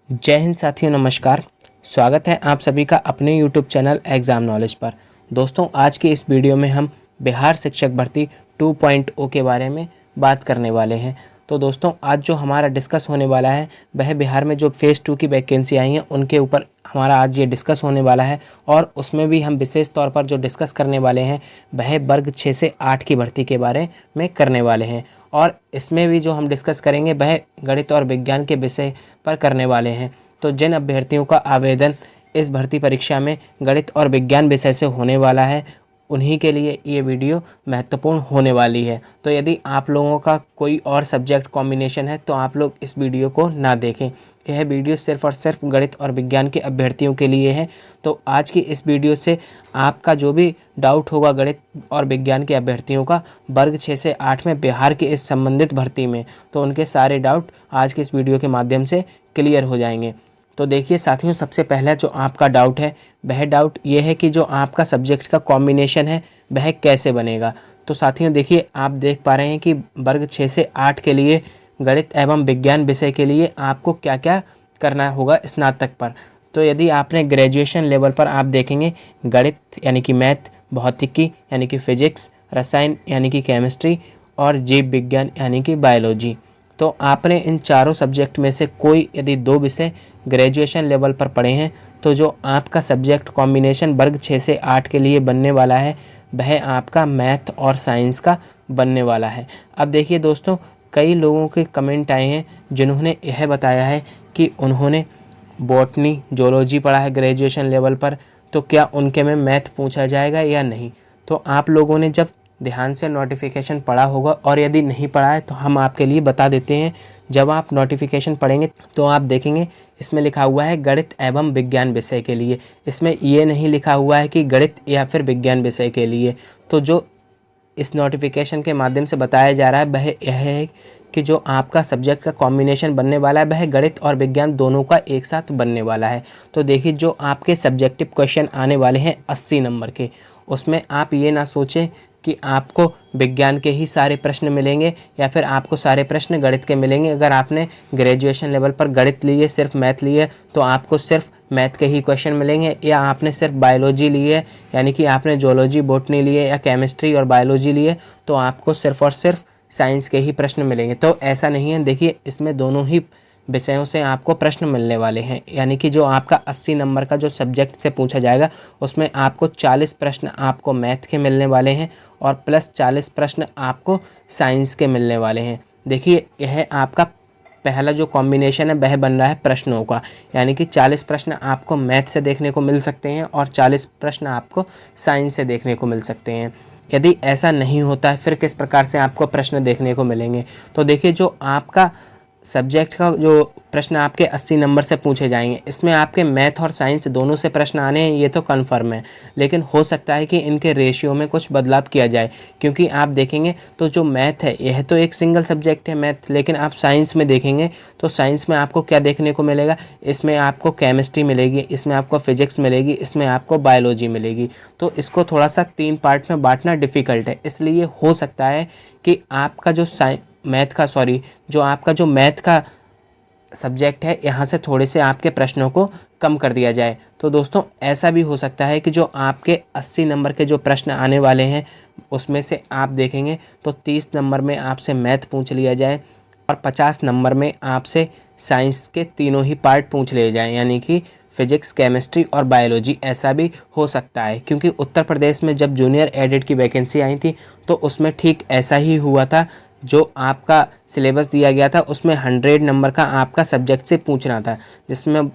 जय हिंद साथियों, नमस्कार। स्वागत है आप सभी का अपने YouTube चैनल एग्ज़ाम नॉलेज पर। दोस्तों, आज के इस वीडियो में हम बिहार शिक्षक भर्ती 2.0 के बारे में बात करने वाले हैं। तो दोस्तों, आज जो हमारा डिस्कस होने वाला है वह बिहार में जो फ़ेज़ 2 की वैकेंसी आई हैं उनके ऊपर हमारा आज ये डिस्कस होने वाला है। और उसमें भी हम विशेष तौर पर जो डिस्कस करने वाले हैं वह वर्ग 6 से 8 की भर्ती के बारे में करने वाले हैं। और इसमें भी जो हम डिस्कस करेंगे वह गणित और विज्ञान के विषय पर करने वाले हैं। तो जिन अभ्यर्थियों का आवेदन इस भर्ती परीक्षा में गणित और विज्ञान विषय से होने वाला है उन्हीं के लिए ये वीडियो महत्वपूर्ण होने वाली है। तो यदि आप लोगों का कोई और सब्जेक्ट कॉम्बिनेशन है तो आप लोग इस वीडियो को ना देखें। यह वीडियो सिर्फ और सिर्फ गणित और विज्ञान के अभ्यर्थियों के लिए है। तो आज की इस वीडियो से आपका जो भी डाउट होगा गणित और विज्ञान के अभ्यर्थियों का वर्ग 6 से 8 में बिहार के इस संबंधित भर्ती में, तो उनके सारे डाउट आज के इस वीडियो के माध्यम से क्लियर हो जाएंगे। तो देखिए साथियों, सबसे पहला जो आपका डाउट है वह डाउट ये है कि जो आपका सब्जेक्ट का कॉम्बिनेशन है वह कैसे बनेगा। तो साथियों देखिए, आप देख पा रहे हैं कि वर्ग 6 से 8 के लिए गणित एवं विज्ञान विषय के लिए आपको क्या क्या करना होगा स्नातक पर। तो यदि आपने ग्रेजुएशन लेवल पर आप देखेंगे गणित यानी कि मैथ, भौतिकी यानी कि फिजिक्स, रसायन यानी कि केमिस्ट्री और जीव विज्ञान यानी कि बायोलॉजी, तो आपने इन चारों सब्जेक्ट में से कोई यदि दो विषय ग्रेजुएशन लेवल पर पढ़े हैं तो जो आपका सब्जेक्ट कॉम्बिनेशन वर्ग 6 से 8 के लिए बनने वाला है वह आपका मैथ और साइंस का बनने वाला है। अब देखिए दोस्तों, कई लोगों के कमेंट आए हैं जिन्होंने यह बताया है कि उन्होंने बॉटनी, जोलॉजी पढ़ा है ग्रेजुएशन लेवल पर, तो क्या उनके में मैथ पूछा जाएगा या नहीं। तो आप लोगों ने जब ध्यान से नोटिफिकेशन पढ़ा होगा और यदि नहीं पढ़ा है तो हम आपके लिए बता देते हैं। जब आप नोटिफिकेशन पढ़ेंगे तो आप देखेंगे इसमें लिखा हुआ है गणित एवं विज्ञान विषय के लिए। इसमें ये नहीं लिखा हुआ है कि गणित या फिर विज्ञान विषय के लिए। तो जो इस नोटिफिकेशन के माध्यम से बताया जा रहा है वह यह है कि जो आपका सब्जेक्ट का कॉम्बिनेशन बनने वाला है वह गणित और विज्ञान दोनों का एक साथ बनने वाला है। तो देखिए, जो आपके सब्जेक्टिव क्वेश्चन आने वाले हैं 80 नंबर के, उसमें आप ये ना सोचें कि आपको विज्ञान के ही सारे प्रश्न मिलेंगे या फिर आपको सारे प्रश्न गणित के मिलेंगे। अगर आपने ग्रेजुएशन लेवल पर गणित लिए, सिर्फ मैथ लिए, तो आपको सिर्फ मैथ के ही क्वेश्चन मिलेंगे। या आपने सिर्फ बायोलॉजी लिए यानी कि आपने जोलॉजी, बॉटनी लिए या केमिस्ट्री और बायोलॉजी लिए, तो आपको सिर्फ और सिर्फ साइंस के ही प्रश्न मिलेंगे। तो ऐसा नहीं है। देखिए, इसमें दोनों ही विषयों से आपको प्रश्न मिलने वाले हैं। यानी कि जो आपका 80 नंबर का जो सब्जेक्ट से पूछा जाएगा उसमें आपको 40 प्रश्न आपको मैथ के मिलने वाले हैं और प्लस 40 प्रश्न आपको साइंस के मिलने वाले हैं। देखिए, यह आपका पहला जो कॉम्बिनेशन है वह बन रहा है प्रश्नों का। यानी कि 40 प्रश्न आपको मैथ से देखने को मिल सकते हैं और 40 प्रश्न आपको साइंस से देखने को मिल सकते हैं। यदि ऐसा नहीं होता है फिर किस प्रकार से आपको प्रश्न देखने को मिलेंगे। तो देखिए, जो आपका सब्जेक्ट का जो प्रश्न आपके 80 नंबर से पूछे जाएंगे इसमें आपके मैथ और साइंस दोनों से प्रश्न आने हैं, ये तो कन्फर्म है। लेकिन हो सकता है कि इनके रेशियो में कुछ बदलाव किया जाए, क्योंकि आप देखेंगे तो जो मैथ है यह तो एक सिंगल सब्जेक्ट है मैथ। लेकिन आप साइंस में देखेंगे तो साइंस में आपको क्या देखने को मिलेगा, इसमें आपको केमिस्ट्री मिलेगी, इसमें आपको फिजिक्स मिलेगी, इसमें आपको बायोलॉजी मिलेगी। तो इसको थोड़ा सा 3 पार्ट में बांटना डिफ़िकल्ट है। इसलिए हो सकता है कि आपका जो मैथ का सब्जेक्ट है यहाँ से थोड़े से आपके प्रश्नों को कम कर दिया जाए। तो दोस्तों, ऐसा भी हो सकता है कि जो आपके 80 नंबर के जो प्रश्न आने वाले हैं उसमें से आप देखेंगे तो 30 नंबर में आपसे मैथ पूछ लिया जाए और 50 नंबर में आपसे साइंस के तीनों ही पार्ट पूछ लिए जाएं, यानी कि फिजिक्स, केमिस्ट्री और बायोलॉजी। ऐसा भी हो सकता है, क्योंकि उत्तर प्रदेश में जब जूनियर एडिट की वैकेंसी आई थी तो उसमें ठीक ऐसा ही हुआ था। जो आपका सिलेबस दिया गया था उसमें 100 नंबर का आपका सब्जेक्ट से पूछना था, जिसमें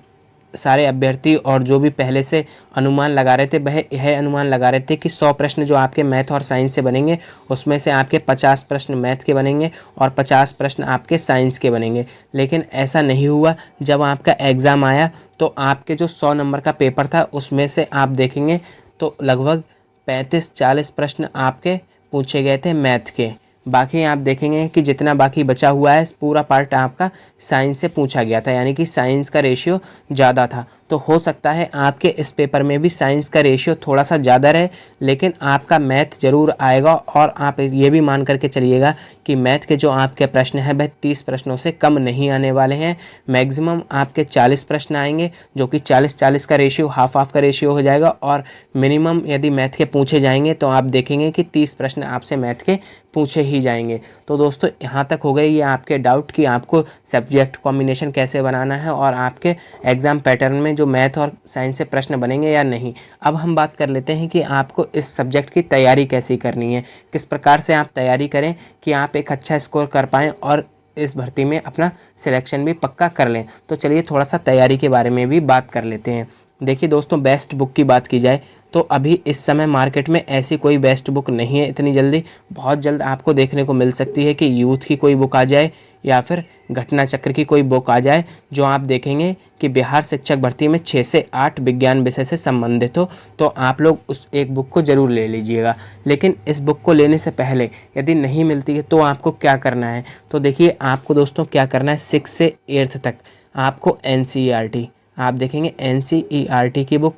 सारे अभ्यर्थी और जो भी पहले से अनुमान लगा रहे थे वह यह अनुमान लगा रहे थे कि 100 प्रश्न जो आपके मैथ और साइंस से बनेंगे उसमें से आपके 50 प्रश्न मैथ के बनेंगे और 50 प्रश्न आपके साइंस के बनेंगे। लेकिन ऐसा नहीं हुआ। जब आपका एग्ज़ाम आया तो आपके जो 100 नंबर का पेपर था उसमें से आप देखेंगे तो लगभग 35-40 प्रश्न आपके पूछे गए थे मैथ के। बाकी आप देखेंगे कि जितना बाकी बचा हुआ है पूरा पार्ट आपका साइंस से पूछा गया था, यानी कि साइंस का रेशियो ज़्यादा था। तो हो सकता है आपके इस पेपर में भी साइंस का रेशियो थोड़ा सा ज़्यादा रहे, लेकिन आपका मैथ ज़रूर आएगा। और आप ये भी मान करके चलिएगा कि मैथ के जो आपके प्रश्न हैं वह 30 प्रश्नों से कम नहीं आने वाले हैं। मैक्सिमम आपके 40 प्रश्न आएंगे, जो कि 40-40 का रेशियो, हाफ हाफ का रेशियो हो जाएगा। और मिनिमम यदि मैथ के पूछे जाएंगे तो आप देखेंगे कि 30 प्रश्न आपसे मैथ के पूछे ही जाएंगे। तो दोस्तों यहाँ तक हो गए ये आपके डाउट कि आपको सब्जेक्ट कॉम्बिनेशन कैसे बनाना है और आपके एग्ज़ाम पैटर्न में जो मैथ और साइंस से प्रश्न बनेंगे या नहीं। अब हम बात कर लेते हैं कि आपको इस सब्जेक्ट की तैयारी कैसी करनी है, किस प्रकार से आप तैयारी करें कि आप एक अच्छा स्कोर कर पाएँ और इस भर्ती में अपना सिलेक्शन भी पक्का कर लें। तो चलिए थोड़ा सा तैयारी के बारे में भी बात कर लेते हैं। देखिए दोस्तों, बेस्ट बुक की बात की जाए तो अभी इस समय मार्केट में ऐसी कोई बेस्ट बुक नहीं है इतनी जल्दी। बहुत जल्द आपको देखने को मिल सकती है कि यूथ की कोई बुक आ जाए या फिर घटना चक्र की कोई बुक आ जाए, जो आप देखेंगे कि बिहार शिक्षक भर्ती में 6 से 8 विज्ञान विषय से संबंधित हो। तो आप लोग उस एक बुक को ज़रूर ले लीजिएगा। लेकिन इस बुक को लेने से पहले यदि नहीं मिलती है तो आपको क्या करना है, तो देखिए आपको दोस्तों क्या करना है, 6 से 8 तक आपको NCERT, आप देखेंगे NCERT की बुक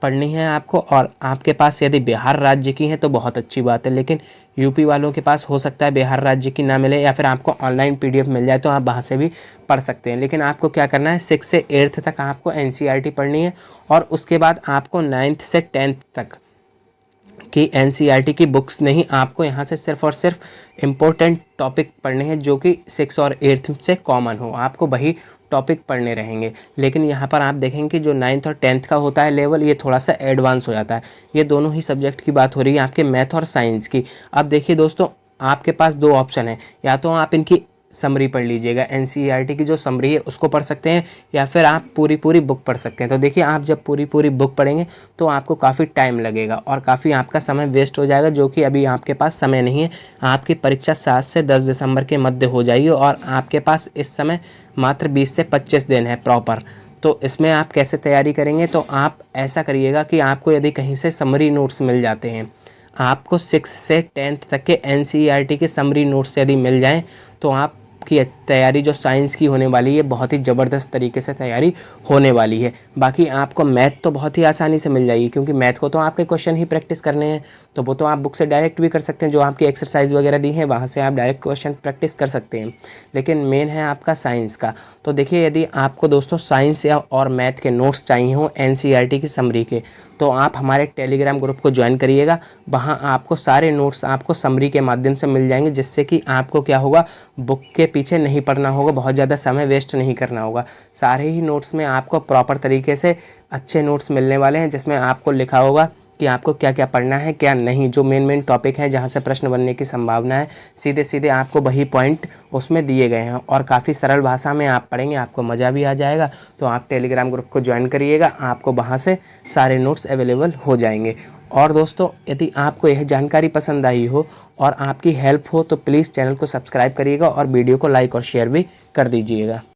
पढ़नी है आपको। और आपके पास यदि बिहार राज्य की है तो बहुत अच्छी बात है, लेकिन यूपी वालों के पास हो सकता है बिहार राज्य की ना मिले या फिर आपको ऑनलाइन PDF मिल जाए तो आप वहाँ से भी पढ़ सकते हैं। लेकिन आपको क्या करना है, 6 से 8 तक आपको NCERT पढ़नी है और उसके बाद आपको 9th से 10th तक कि NCERT की बुक्स नहीं, आपको यहाँ से सिर्फ और सिर्फ इम्पोर्टेंट टॉपिक पढ़ने हैं जो कि 6 और 8th से कॉमन हो, आपको वही टॉपिक पढ़ने रहेंगे। लेकिन यहाँ पर आप देखेंगे कि जो 9th और 10th का होता है लेवल, ये थोड़ा सा एडवांस हो जाता है। ये दोनों ही सब्जेक्ट की बात हो रही है आपके मैथ और साइंस की। अब देखिए दोस्तों, आपके पास 2 ऑप्शन है, या तो आप इनकी समरी पढ़ लीजिएगा, NCERT की जो समरी है उसको पढ़ सकते हैं, या फिर आप पूरी बुक पढ़ सकते हैं। तो देखिए आप जब पूरी बुक पढ़ेंगे तो आपको काफ़ी टाइम लगेगा और काफ़ी आपका समय वेस्ट हो जाएगा, जो कि अभी आपके पास समय नहीं है। आपकी परीक्षा 7 से 10 दिसंबर के मध्य हो जाएगी और आपके पास इस समय मात्र 20 से 25 दिन है प्रॉपर। तो इसमें आप कैसे तैयारी करेंगे, तो आप ऐसा करिएगा कि आपको यदि कहीं से समरी नोट्स मिल जाते हैं, आपको 6 से 10th तक के NCERT के समरी नोट्स यदि मिल जाएं तो आपकी तैयारी जो साइंस की होने वाली है बहुत ही ज़बरदस्त तरीके से तैयारी होने वाली है। बाकी आपको मैथ तो बहुत ही आसानी से मिल जाएगी, क्योंकि मैथ को तो आपके क्वेश्चन ही प्रैक्टिस करने हैं, तो वो तो आप बुक से डायरेक्ट भी कर सकते हैं, जो आपकी एक्सरसाइज वगैरह दी है वहाँ से आप डायरेक्ट क्वेश्चन प्रैक्टिस कर सकते हैं। लेकिन मेन है आपका साइंस का। तो देखिए यदि आपको दोस्तों साइंस या और मैथ के नोट्स चाहिए हों NCERT की समरी के, तो आप हमारे टेलीग्राम ग्रुप को ज्वाइन करिएगा। वहाँ आपको सारे नोट्स आपको समरी के माध्यम से मिल जाएंगे, जिससे कि आपको क्या होगा, बुक के पीछे नहीं पढ़ना होगा, बहुत ज़्यादा समय वेस्ट नहीं करना होगा। सारे ही नोट्स में आपको प्रॉपर तरीके से अच्छे नोट्स मिलने वाले हैं, जिसमें आपको लिखा होगा कि आपको क्या क्या पढ़ना है क्या नहीं, जो मेन टॉपिक है जहाँ से प्रश्न बनने की संभावना है, सीधे सीधे आपको वही पॉइंट उसमें दिए गए हैं और काफ़ी सरल भाषा में आप पढ़ेंगे, आपको मज़ा भी आ जाएगा। तो आप टेलीग्राम ग्रुप को ज्वाइन करिएगा, आपको वहाँ से सारे नोट्स अवेलेबल हो जाएंगे। और दोस्तों यदि आपको यह जानकारी पसंद आई हो और आपकी हेल्प हो तो प्लीज़ चैनल को सब्सक्राइब करिएगा और वीडियो को लाइक और शेयर भी कर दीजिएगा।